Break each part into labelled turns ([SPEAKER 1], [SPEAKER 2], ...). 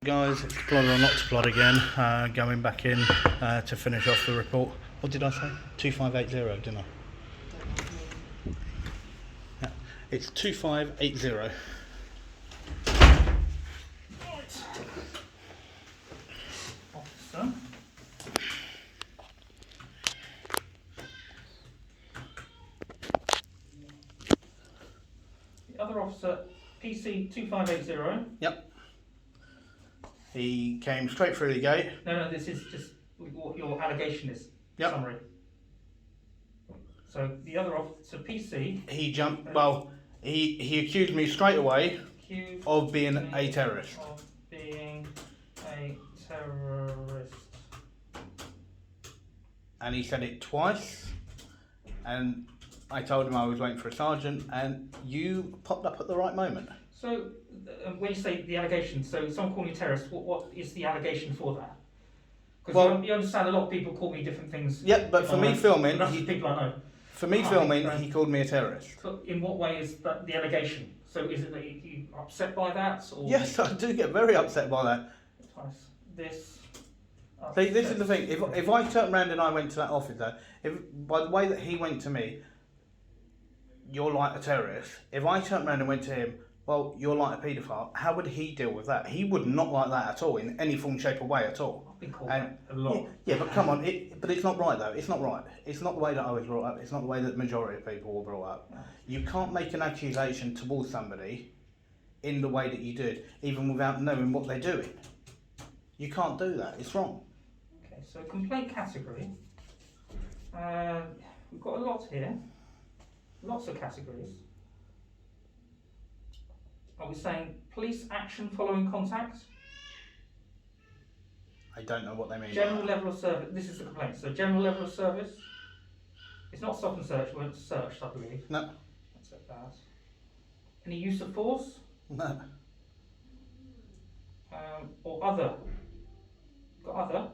[SPEAKER 1] Guys, it's plod or not to plod again, going back in to finish off the report. What did I say? 2580, didn't I? Yeah, it's 2580.
[SPEAKER 2] Officer. The other officer, PC 2580.
[SPEAKER 1] Yep. He came straight through the gate.
[SPEAKER 2] No, this is just what your allegation is.
[SPEAKER 1] Yep.
[SPEAKER 2] Summary. So the other officer, PC.
[SPEAKER 1] He jumped, well, he accused me straight away of being a terrorist.
[SPEAKER 2] Of being a terrorist.
[SPEAKER 1] And he said it twice. And I told him I was waiting for a sergeant, and you popped up at the right moment.
[SPEAKER 2] So when you say the allegation, so someone calling you a terrorist, what is the allegation for that? Because
[SPEAKER 1] Well,
[SPEAKER 2] you understand a lot of people call me different things.
[SPEAKER 1] Yep, but for me filming,
[SPEAKER 2] people I know.
[SPEAKER 1] For me filming, he called me a terrorist.
[SPEAKER 2] So in what way is that the allegation? So is it that you're upset by that? Or
[SPEAKER 1] Yes, I do get very upset by that.
[SPEAKER 2] Twice. This.
[SPEAKER 1] See, this is the thing. If I turned around and I went to that officer, by the way that he went to me, you're like a terrorist. If I turned around and went to him, well, you're like a paedophile, how would he deal with that? He would not like that at all, in any form, shape or way at all.
[SPEAKER 2] I've been called that a lot.
[SPEAKER 1] Yeah, but come on, but it's not right though. It's not right. It's not the way that I was brought up. It's not the way that the majority of people were brought up.
[SPEAKER 2] No.
[SPEAKER 1] You can't make an accusation towards somebody in the way that you did, even without knowing what they're doing. You can't do that. It's wrong.
[SPEAKER 2] Okay, so complaint category. We've got a lot here. Lots of categories. Are we saying police action following contact?
[SPEAKER 1] I don't know what they mean.
[SPEAKER 2] General level of service. This is the complaint. So general level of service. It's not stop and search. We went to search, I believe.
[SPEAKER 1] No.
[SPEAKER 2] Accept that. Any use of force?
[SPEAKER 1] No.
[SPEAKER 2] Or other? Got other?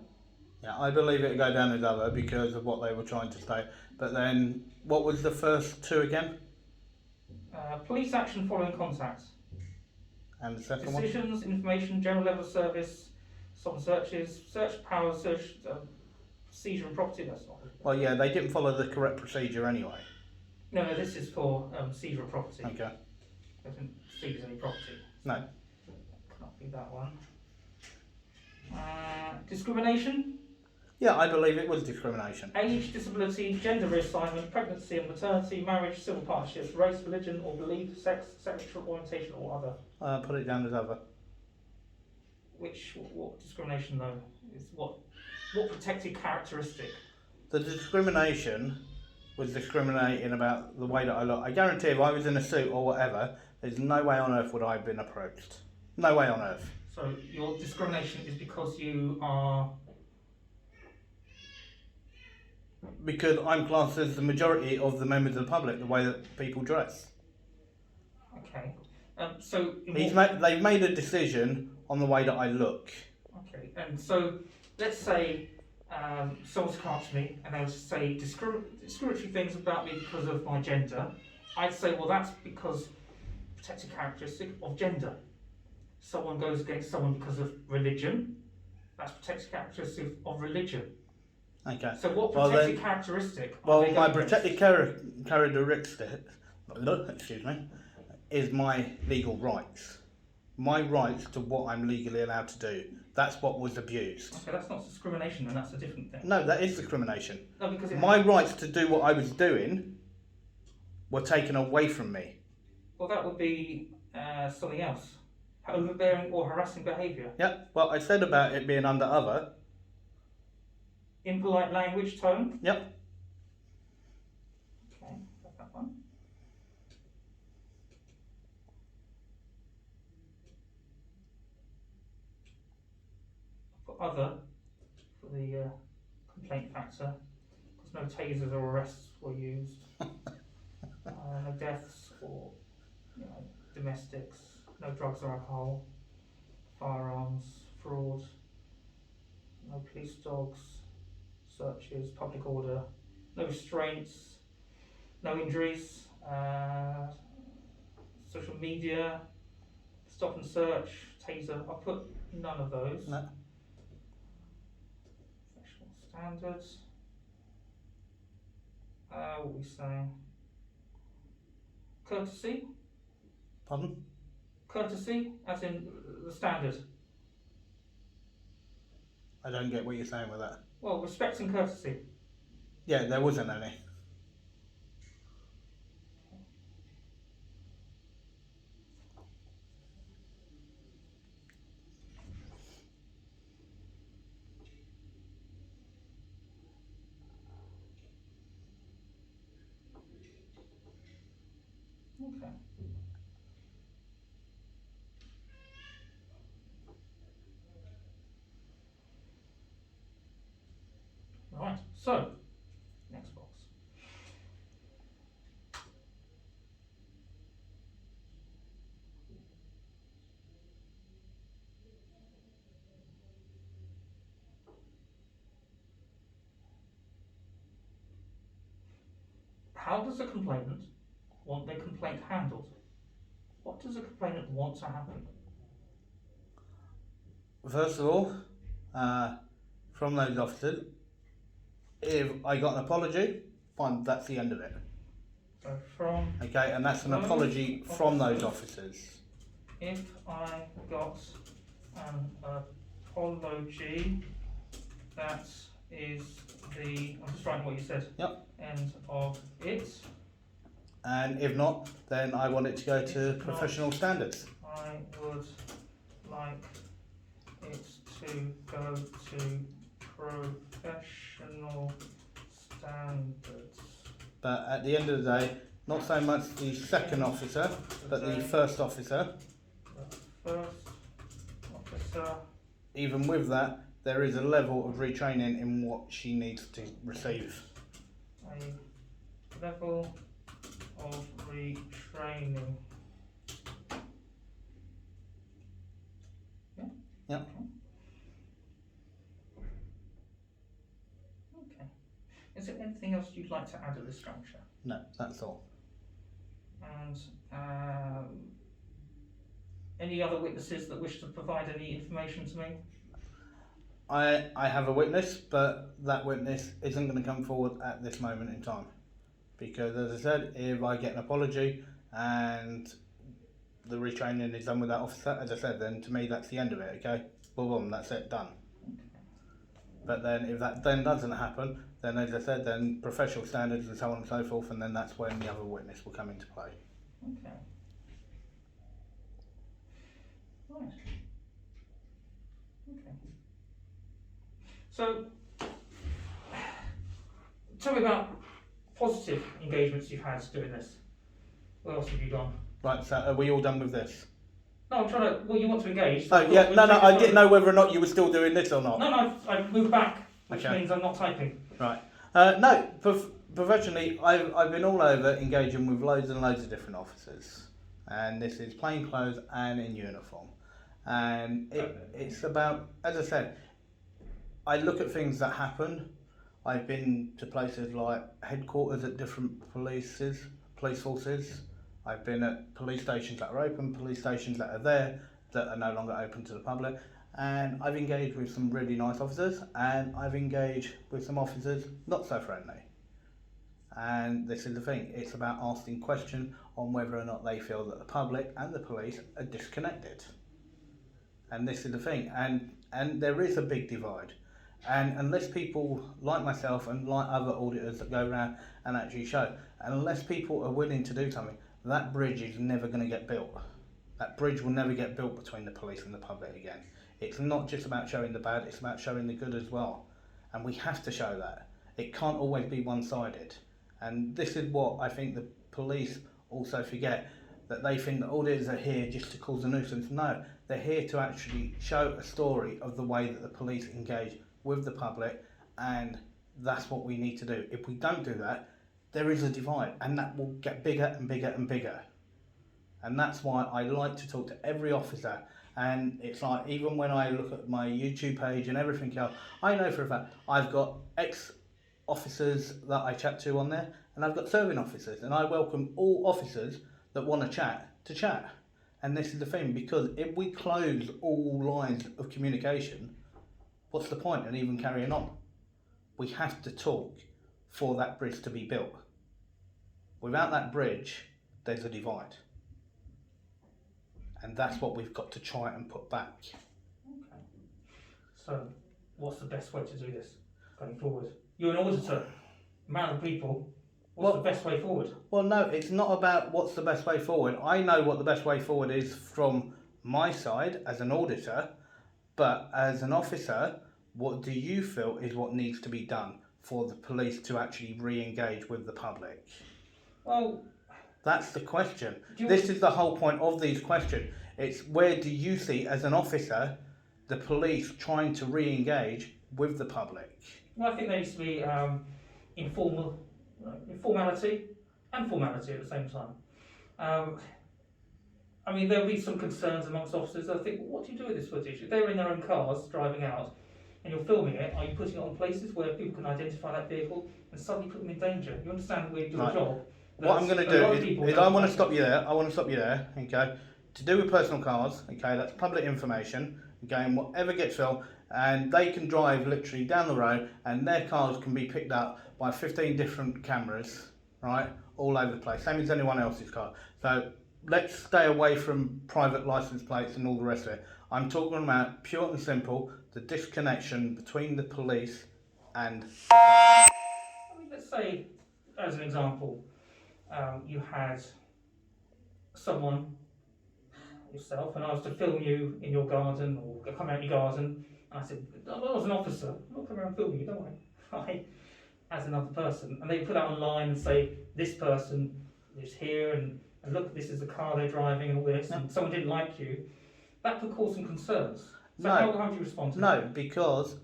[SPEAKER 1] Yeah, I believe it would go down as other because of what they were trying to say. But then, what was the first two again?
[SPEAKER 2] Police action following contact.
[SPEAKER 1] And the second
[SPEAKER 2] Decisions, information, general level of service, stop and searches, search powers, search, seizure and property. That's not.
[SPEAKER 1] Well, yeah, they didn't follow the correct procedure anyway.
[SPEAKER 2] No, this is for seizure of property.
[SPEAKER 1] Okay.
[SPEAKER 2] They didn't seize any property.
[SPEAKER 1] No.
[SPEAKER 2] Cannot be that one. Discrimination.
[SPEAKER 1] Yeah, I believe it was discrimination.
[SPEAKER 2] Age, disability, gender reassignment, pregnancy and maternity, marriage, civil partnerships, race, religion or belief, sex, sexual orientation or other.
[SPEAKER 1] Put it down as other.
[SPEAKER 2] What discrimination though? Is what protected characteristic?
[SPEAKER 1] The discrimination was discriminating about the way that I look. I guarantee if I was in a suit or whatever, there's no way on earth would I have been approached. No way on earth.
[SPEAKER 2] So your discrimination is because you are...
[SPEAKER 1] Because I'm classed as the majority of the members of the public, the way that people dress.
[SPEAKER 2] Okay. So...
[SPEAKER 1] They've made a decision on the way that I look.
[SPEAKER 2] Okay, and so let's say someone's come up to me and they'll say discriminatory things about me because of my gender. I'd say, well, that's because protected characteristic of gender. Someone goes against someone because of religion. That's protected characteristic of religion.
[SPEAKER 1] Okay.
[SPEAKER 2] So what protected characteristic?
[SPEAKER 1] Well, my protected characteristic, excuse me, is my legal rights. My rights to what I'm legally allowed to do. That's what was abused.
[SPEAKER 2] Okay, that's not discrimination, then that's a different thing.
[SPEAKER 1] No, that is discrimination.
[SPEAKER 2] No, because
[SPEAKER 1] my rights to do what I was doing were taken away from me.
[SPEAKER 2] Well, that would be something else. Overbearing or harassing behaviour.
[SPEAKER 1] Yeah, well, I said about it being under other.
[SPEAKER 2] Impolite language, tone.
[SPEAKER 1] Yep.
[SPEAKER 2] Okay, got that one. For other, for the complaint factor, because no tasers or arrests were used. No deaths or domestics. No drugs or alcohol. Firearms, fraud. No police dogs. Searches, public order, no restraints, no injuries, social media, stop and search, taser. I'll put None of those.
[SPEAKER 1] No.
[SPEAKER 2] Professional standards. What are we saying? Courtesy?
[SPEAKER 1] Pardon?
[SPEAKER 2] Courtesy, as in the standard.
[SPEAKER 1] I don't get what you're saying with that.
[SPEAKER 2] Well, respect and courtesy.
[SPEAKER 1] Yeah, there wasn't any.
[SPEAKER 2] Okay. Right, so, next box. How does a complainant want their complaint handled? What does a complainant want to happen?
[SPEAKER 1] First of all, from those officers, if I got an apology, fine, that's the end of it.
[SPEAKER 2] So from,
[SPEAKER 1] Okay, and that's an apology from those officers.
[SPEAKER 2] if I got an apology, that is the, I'm just writing what you said.
[SPEAKER 1] Yep.
[SPEAKER 2] End of it.
[SPEAKER 1] And if not, then I want it to go to
[SPEAKER 2] If not,
[SPEAKER 1] professional standards.
[SPEAKER 2] I would like it to go to professional standards.
[SPEAKER 1] But at the end of the day, not so much the second officer, but the first officer.
[SPEAKER 2] The first officer.
[SPEAKER 1] Even with that, there is a level of retraining in what she needs to receive.
[SPEAKER 2] A level of retraining. Yeah?
[SPEAKER 1] Yep.
[SPEAKER 2] Okay. Is there anything else you'd like to add at this juncture?
[SPEAKER 1] No, that's all.
[SPEAKER 2] And any other witnesses that wish to provide any information to me?
[SPEAKER 1] I have a witness, but that witness isn't going to come forward at this moment in time. Because as I said, if I get an apology and the retraining is done with that officer, as I said, then to me that's the end of it, okay? Boom, that's it, done. But then if that then doesn't happen, then as I said, then professional standards and so on and so forth, and then that's when the other witness will come into play.
[SPEAKER 2] Okay. Right. Okay. So, tell me about positive engagements you've had doing this. Where else have you gone?
[SPEAKER 1] Right, so are we all done with this?
[SPEAKER 2] No, I'm trying to. Well, you want to engage.
[SPEAKER 1] Oh yeah, no, I didn't know whether or not you were still doing this or not.
[SPEAKER 2] No, I've moved back, which
[SPEAKER 1] Okay.
[SPEAKER 2] means I'm not typing.
[SPEAKER 1] Right. No, professionally, I've been all over engaging with loads and loads of different officers, and this is plain clothes and in uniform, and it's about, as I said, I look at things that happen. I've been to places like headquarters at different police forces. I've been at police stations that are open, police stations that are there that are no longer open to the public, and I've engaged with some really nice officers, and I've engaged with some officers not so friendly. And this is the thing, it's about asking questions on whether or not they feel that the public and the police are disconnected. And this is the thing, and there is a big divide. And unless people like myself and like other auditors that go around and actually show, unless people are willing to do something, that bridge is never going to get built. That bridge will never get built between the police and the public again. It's not just about showing the bad, it's about showing the good as well. And we have to show that. It can't always be one-sided. And this is what I think the police also forget, that they think that auditors are here just to cause a nuisance. No, they're here to actually show a story of the way that the police engage with the public, and that's what we need to do. If we don't do that, there is a divide, and that will get bigger and bigger and bigger. And that's why I like to talk to every officer. And it's like, even when I look at my YouTube page and everything else, I know for a fact I've got ex-officers that I chat to on there, and I've got serving officers, and I welcome all officers that want to chat. And this is the thing, because if we close all lines of communication, what's the point in even carrying on? We have to talk for that bridge to be built. Without that bridge, there's a divide. And that's what we've got to try and put back.
[SPEAKER 2] Okay. So, what's the best way to do this going forward? You're an auditor, man of people. What's the best way forward?
[SPEAKER 1] Well, no, it's not about what's the best way forward. I know what the best way forward is from my side as an auditor, but as an officer, what do you feel is what needs to be done for the police to actually re-engage with the public?
[SPEAKER 2] Well,
[SPEAKER 1] that's the question. This is the whole point of these questions. It's where do you see, as an officer, the police trying to re-engage with the public?
[SPEAKER 2] Well, I think there needs to be informality and formality at the same time. I mean, there'll be some concerns amongst officers. They'll think, well, what do you do with this footage? If they're in their own cars driving out and you're filming it, are you putting it on places where people can identify that vehicle and suddenly put them in danger? You understand we do a job.
[SPEAKER 1] What I'm going to do is I want to stop you there. I want to stop you there, okay? To do with personal cars, okay, that's public information, okay, and whatever gets filmed, and they can drive literally down the road and their cars can be picked up by 15 different cameras, right, all over the place, same as anyone else's car. So let's stay away from private license plates and all the rest of it. I'm talking about pure and simple, the disconnection between the police and...
[SPEAKER 2] I mean, let's say, as an example, you had someone, yourself, and I was to film you in your garden or come out in your garden, and I said, I was an officer, I'm not coming around filming you, don't worry, as another person, and they put that online and say, this person lives here, and look, this is the car they're driving and all this, and someone didn't like you, that could cause some concerns. So how do you respond to that?
[SPEAKER 1] No, because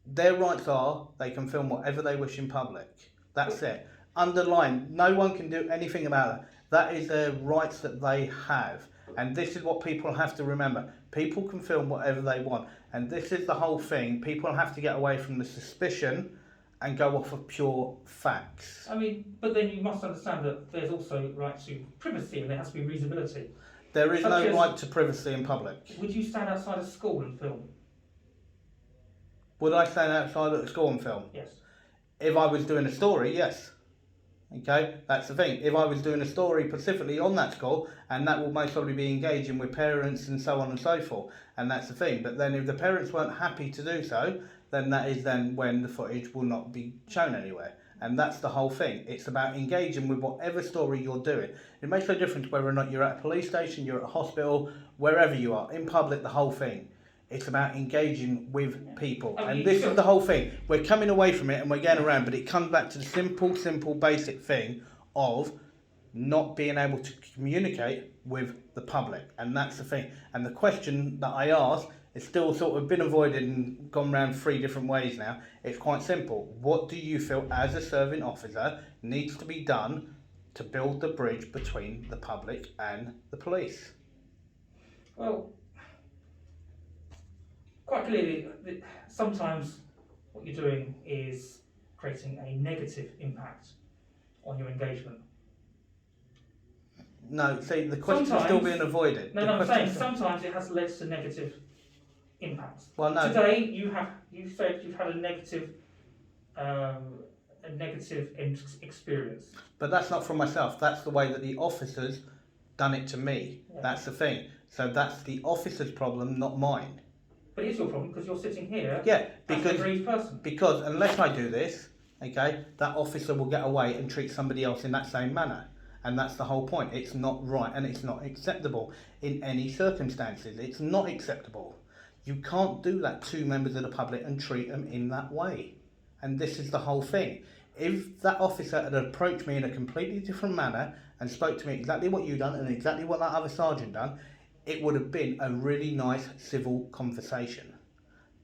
[SPEAKER 1] their rights are, they can film whatever they wish in public. That's it. Underline, no one can do anything about that. That is their rights that they have. And this is what people have to remember. People can film whatever they want. And this is the whole thing. People have to get away from the suspicion and go off of pure facts.
[SPEAKER 2] I mean, but then you must understand that there's also right to privacy and there has to be reasonability.
[SPEAKER 1] There is no right to privacy in public.
[SPEAKER 2] Would you stand outside a school and film?
[SPEAKER 1] Would I stand outside at a school and film?
[SPEAKER 2] Yes.
[SPEAKER 1] If I was doing a story, yes. Okay, that's the thing. If I was doing a story specifically on that school, and that will most probably be engaging with parents and so on and so forth, and that's the thing. But then if the parents weren't happy to do so, then that is then when the footage will not be shown anywhere. And that's the whole thing. It's about engaging with whatever story you're doing. It makes no difference whether or not you're at a police station, you're at a hospital, wherever you are, in public, the whole thing. It's about engaging with people. And this is the whole thing. We're coming away from it and we're getting around, but it comes back to the simple, basic thing of not being able to communicate with the public. And that's the thing. And the question that I asked is still sort of been avoided and gone around 3 different ways now. It's quite simple. What do you feel as a serving officer needs to be done to build the bridge between the public and the police?
[SPEAKER 2] Well, quite clearly, sometimes what you're doing is creating a negative impact on your engagement.
[SPEAKER 1] No, see, the question's still being avoided.
[SPEAKER 2] No, I'm saying sometimes it has led to negative impacts.
[SPEAKER 1] Well, no.
[SPEAKER 2] Today, you said you've had a negative experience.
[SPEAKER 1] But that's not from myself. That's the way that the officers done it to me. Yeah. That's the thing. So that's the officer's problem, not mine.
[SPEAKER 2] But it is your problem because you're sitting here.
[SPEAKER 1] Yeah,
[SPEAKER 2] as an aggrieved person.
[SPEAKER 1] Because unless I do this, okay, that officer will get away and treat somebody else in that same manner. And that's the whole point. It's not right and it's not acceptable in any circumstances. It's not acceptable. You can't do that to members of the public and treat them in that way. And this is the whole thing. If that officer had approached me in a completely different manner and spoke to me exactly what you done and exactly what that other sergeant done, it would have been a really nice civil conversation.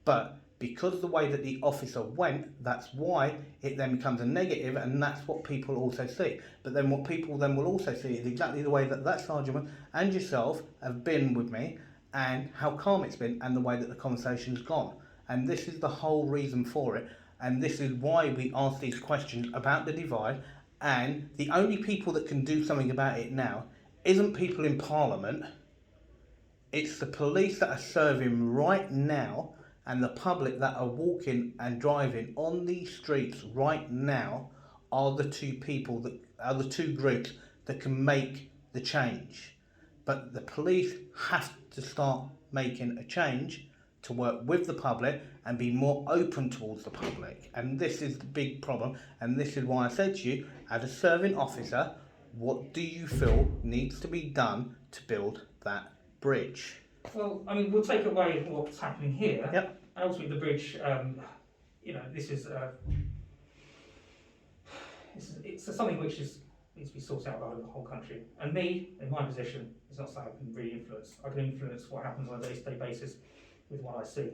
[SPEAKER 1] But because the way that the officer went, that's why it then becomes a negative, and that's what people also see. But then what people then will also see is exactly the way that that sergeant and yourself have been with me, and how calm it's been, and the way that the conversation's gone. And this is the whole reason for it, and this is why we ask these questions about the divide. And the only people that can do something about it now isn't people in Parliament. It's the police that are serving right now, and the public that are walking and driving on these streets right now are the two people that are the two groups that can make the change. But the police have to start making a change to work with the public and be more open towards the public. And this is the big problem. And this is why I said to you, as a serving officer, what do you feel needs to be done to build that bridge?
[SPEAKER 2] Well, I mean, we'll take away what's happening here.
[SPEAKER 1] Yep.
[SPEAKER 2] And ultimately, the bridge, this is it's something which needs to be sorted out by the whole country. And me, in my position, is not something I can really influence. I can influence what happens on a day-to-day basis with what I see.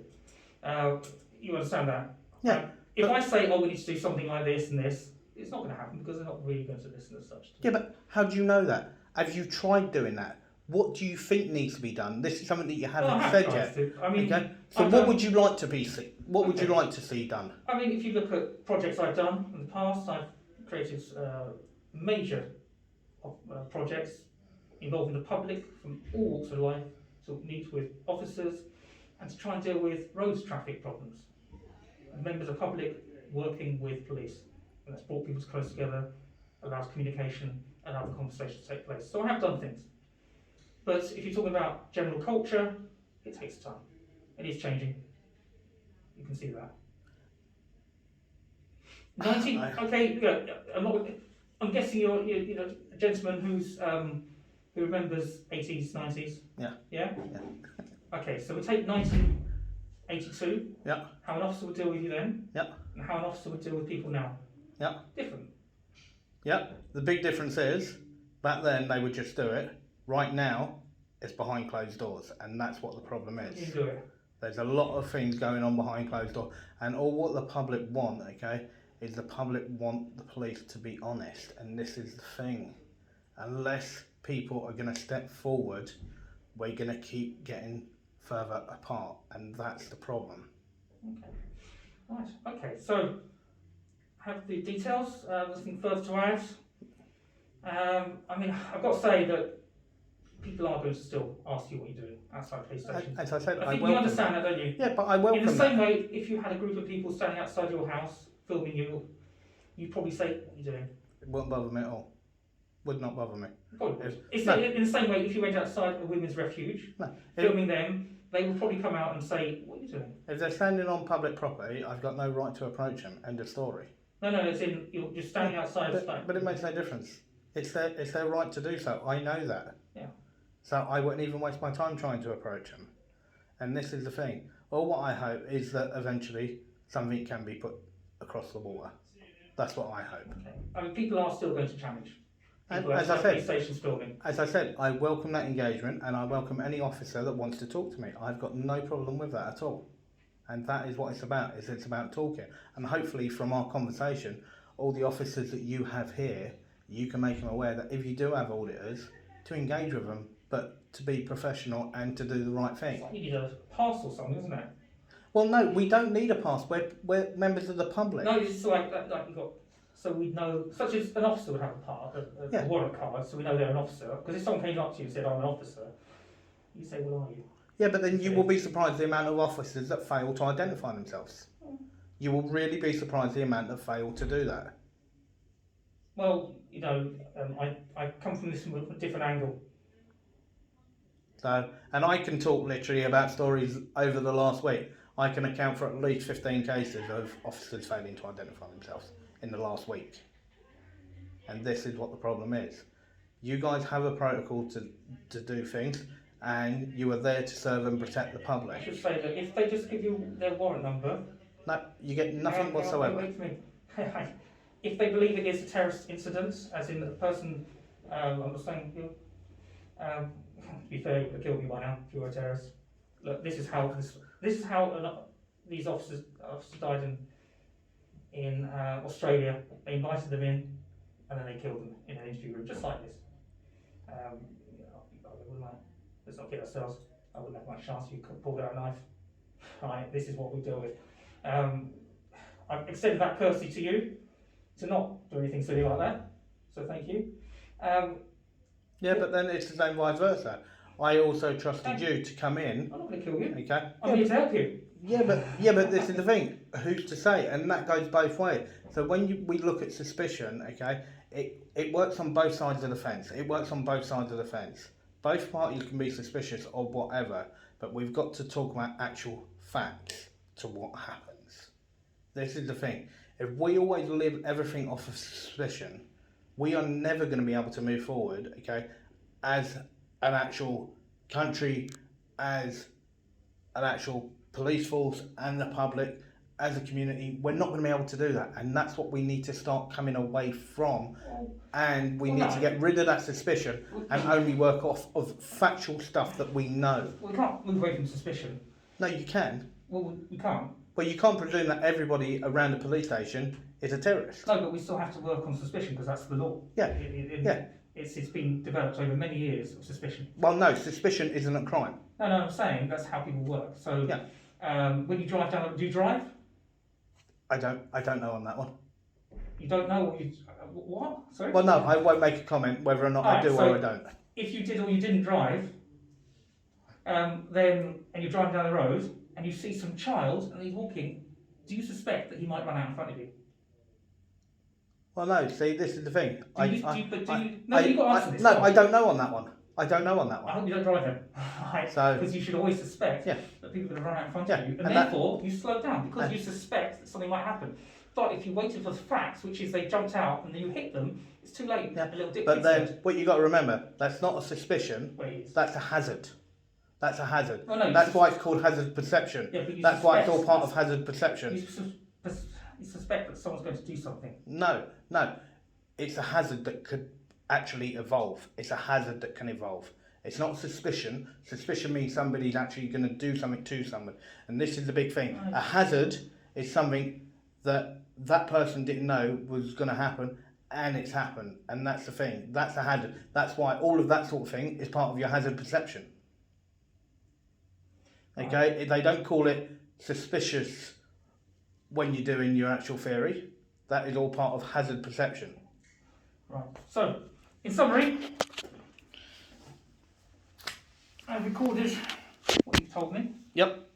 [SPEAKER 2] You understand that?
[SPEAKER 1] Yeah.
[SPEAKER 2] If I say, oh, we need to do something like this and this, it's not going to happen because they're not really going to listen as such.
[SPEAKER 1] Yeah, but how do you know that? Have you tried doing that? What do you think needs to be done? This is something that you haven't said yet.
[SPEAKER 2] I mean,
[SPEAKER 1] okay. So what would you like to be? What would you like to see done?
[SPEAKER 2] I mean, if you look at projects I've done in the past, I've created major projects involving the public from all walks of life to meet with officers and to try and deal with road traffic problems. And members of the public working with police. And that's brought people close together, allows communication and other conversations to take place. So I have done things. But if you're talking about general culture, it takes time. It is changing. You can see that. 19. Okay. Yeah, I'm guessing you're a gentleman who remembers 80s, 90s.
[SPEAKER 1] Yeah.
[SPEAKER 2] Yeah.
[SPEAKER 1] Yeah.
[SPEAKER 2] Okay. So we take 1982.
[SPEAKER 1] Yeah.
[SPEAKER 2] How an officer would deal with you then.
[SPEAKER 1] Yeah.
[SPEAKER 2] And how an officer would deal with people now.
[SPEAKER 1] Yeah.
[SPEAKER 2] Different.
[SPEAKER 1] Yeah. The big difference is back then they would just do it. Right now, it's behind closed doors, and that's what the problem is.
[SPEAKER 2] You do it.
[SPEAKER 1] There's a lot of things going on behind closed doors, and all what the public want, okay, is the public want the police to be honest, and this is the thing. Unless people are going to step forward, we're going to keep getting further apart, and that's the problem.
[SPEAKER 2] Okay. Right. Okay. So, have the details. Nothing further to add. I mean, I've got to say that people are going to still ask you what you're doing outside the police station.
[SPEAKER 1] As I said,
[SPEAKER 2] I think you understand that, don't you?
[SPEAKER 1] Yeah, but I welcome
[SPEAKER 2] In the same
[SPEAKER 1] that.
[SPEAKER 2] way, if you had a group of people standing outside your house filming you, you'd probably say, what are you doing?
[SPEAKER 1] It wouldn't bother me at all. Would not bother me.
[SPEAKER 2] Probably would. It's
[SPEAKER 1] No.
[SPEAKER 2] in the same way, if you went outside a women's refuge,
[SPEAKER 1] No.
[SPEAKER 2] filming them, they would probably come out and say, what are you doing?
[SPEAKER 1] If they're standing on public property, I've got no right to approach them. End of story.
[SPEAKER 2] No, it's in, you're just standing outside.
[SPEAKER 1] But it makes no difference. It's their right to do so. I know that.
[SPEAKER 2] Yeah.
[SPEAKER 1] So I wouldn't even waste my time trying to approach them. And this is the thing. Well, what I hope is that eventually something can be put across the water. That's what I hope.
[SPEAKER 2] Okay. I mean, people are still going to challenge.
[SPEAKER 1] And
[SPEAKER 2] People
[SPEAKER 1] as I
[SPEAKER 2] outside police
[SPEAKER 1] said,
[SPEAKER 2] stations filming.
[SPEAKER 1] as I said, I welcome that engagement, and I welcome any officer that wants to talk to me. I've got no problem with that at all. And that is what it's about. It's about talking. And hopefully from our conversation, all the officers that you have here, you can make them aware that if you do have auditors, to engage with them, but to be professional and to do the right thing.
[SPEAKER 2] It's like you need a pass or something, isn't it?
[SPEAKER 1] Well, no, we don't need a pass. We're members of the public.
[SPEAKER 2] No, it's like that. Like you got, so we know, such as an officer would have a pass, a warrant card, so we know they're an officer. Because if someone came up to you and said, "I'm an officer," you say, "Well, are you?"
[SPEAKER 1] Yeah, but then you will be surprised the amount of officers that fail to identify themselves. You will really be surprised the amount that fail to do that.
[SPEAKER 2] Well, I come from this from a different angle.
[SPEAKER 1] So, and I can talk literally about stories over the last week. I can account for at least 15 cases of officers failing to identify themselves in the last week. And this is what the problem is. You guys have a protocol to do things, and you are there to serve and protect the
[SPEAKER 2] I
[SPEAKER 1] public.
[SPEAKER 2] should say that if they just give you their warrant number,
[SPEAKER 1] No, you get nothing whatsoever.
[SPEAKER 2] Wait for me. If they believe it is a terrorist incident, as in the person, I'm not saying, to be fair, you would have killed me by now if you were a terrorist. Look, this is how these officers died in Australia. They invited them in, and then they killed them in an interview room, just like this. Let's not kid ourselves. I wouldn't have much chance if you pulled out a knife. Right, this is what we deal with. I've extended that courtesy to you to not do anything silly like that. So thank you.
[SPEAKER 1] Yeah, but then it's the same vice versa. I also trusted you to come in.
[SPEAKER 2] I'm not going to kill you.
[SPEAKER 1] Okay.
[SPEAKER 2] I'm here to help you.
[SPEAKER 1] Yeah, but this is the thing. Who's to say? And that goes both ways. So when we look at suspicion, okay, it works on both sides of the fence. It works on both sides of the fence. Both parties can be suspicious of whatever, but we've got to talk about actual facts to what happens. This is the thing. If we always live everything off of suspicion, we are never going to be able to move forward, okay, as an actual country, as an actual police force and the public, as a community. We're not going to be able to do that, and that's what we need to start coming away from, and we need to get rid of that suspicion and only work off of factual stuff that we know.
[SPEAKER 2] Well, we can't move away from suspicion.
[SPEAKER 1] No, you can.
[SPEAKER 2] Well, we can't.
[SPEAKER 1] Well, you can't presume that everybody around the police station is a terrorist.
[SPEAKER 2] No, but we still have to work on suspicion because that's the law.
[SPEAKER 1] Yeah. Yeah.
[SPEAKER 2] It's been developed over many years of suspicion.
[SPEAKER 1] Well, no, suspicion isn't a crime.
[SPEAKER 2] No, I'm saying that's how people work. So,
[SPEAKER 1] yeah.
[SPEAKER 2] When you drive down, do you drive?
[SPEAKER 1] I don't know on that one.
[SPEAKER 2] You don't know what you... What? Sorry?
[SPEAKER 1] Well, no, I won't make a comment whether or not I do or I don't.
[SPEAKER 2] If you did or you didn't drive, then, and you're driving down the road, and you see some child, and he's walking, do you suspect that he might run out in front of you?
[SPEAKER 1] Well, no, see, this is the thing.
[SPEAKER 2] You've got to answer this.
[SPEAKER 1] No, I don't know on that one. I don't know on that
[SPEAKER 2] I
[SPEAKER 1] one.
[SPEAKER 2] hope you don't drive then. Right?
[SPEAKER 1] So,
[SPEAKER 2] because you should always suspect
[SPEAKER 1] yeah.
[SPEAKER 2] that people are going to run out in front
[SPEAKER 1] Yeah,
[SPEAKER 2] of you, and
[SPEAKER 1] and
[SPEAKER 2] therefore you slow down because you suspect that something might happen. But if you waited for the facts, which is they jumped out and then you hit them, it's too late.
[SPEAKER 1] Yeah.
[SPEAKER 2] A little dip.
[SPEAKER 1] But then, what you got to remember, that's not a suspicion.
[SPEAKER 2] Well, it is.
[SPEAKER 1] That's a hazard. That's a hazard.
[SPEAKER 2] Oh, no,
[SPEAKER 1] that's why it's called hazard perception.
[SPEAKER 2] Yeah, but
[SPEAKER 1] that's why it's all part of hazard perception.
[SPEAKER 2] You suspect that someone's going to do something.
[SPEAKER 1] No. It's a hazard that could actually evolve. It's a hazard that can evolve. It's not suspicion. Suspicion means somebody's actually going to do something to someone. And this is the big thing.
[SPEAKER 2] Right.
[SPEAKER 1] A hazard is something that person didn't know was going to happen, and it's happened. And that's the thing. That's a hazard. That's why all of that sort of thing is part of your hazard perception. Okay? Right. They don't call it suspicious when you're doing your actual theory. That is all part of hazard perception.
[SPEAKER 2] Right. So, in summary, I've recorded what you've told me.
[SPEAKER 1] Yep.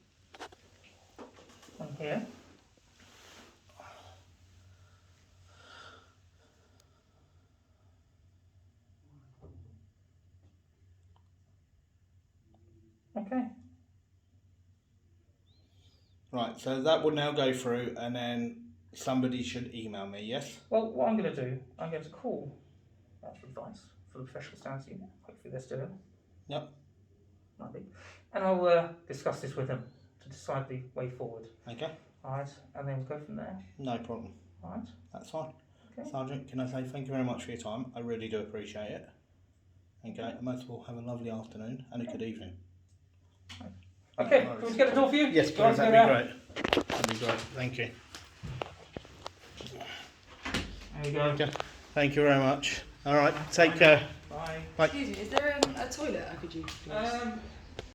[SPEAKER 2] On here. Okay.
[SPEAKER 1] Right, so that will now go through, and then somebody should email me, yes?
[SPEAKER 2] Well, what I'm going to do, I'm going to call Natural Advice for the Professional Standards Unit. Hopefully they're still in.
[SPEAKER 1] Yep.
[SPEAKER 2] Might be. And I'll discuss this with them to decide the way forward.
[SPEAKER 1] Okay.
[SPEAKER 2] Alright, and then we'll go from there.
[SPEAKER 1] No problem.
[SPEAKER 2] Alright.
[SPEAKER 1] That's fine.
[SPEAKER 2] Okay.
[SPEAKER 1] Sergeant, can I say thank you very much for your time? I really do appreciate it. Okay, and most of all, have a lovely afternoon and a good evening.
[SPEAKER 2] Okay, can we get the door for you?
[SPEAKER 1] Yes, please, that'd be great. That'd be great, thank you.
[SPEAKER 2] There you go.
[SPEAKER 1] Okay. Thank you very much. Alright, take care.
[SPEAKER 2] Bye.
[SPEAKER 1] Bye.
[SPEAKER 3] Excuse me, is there a toilet I could use, please?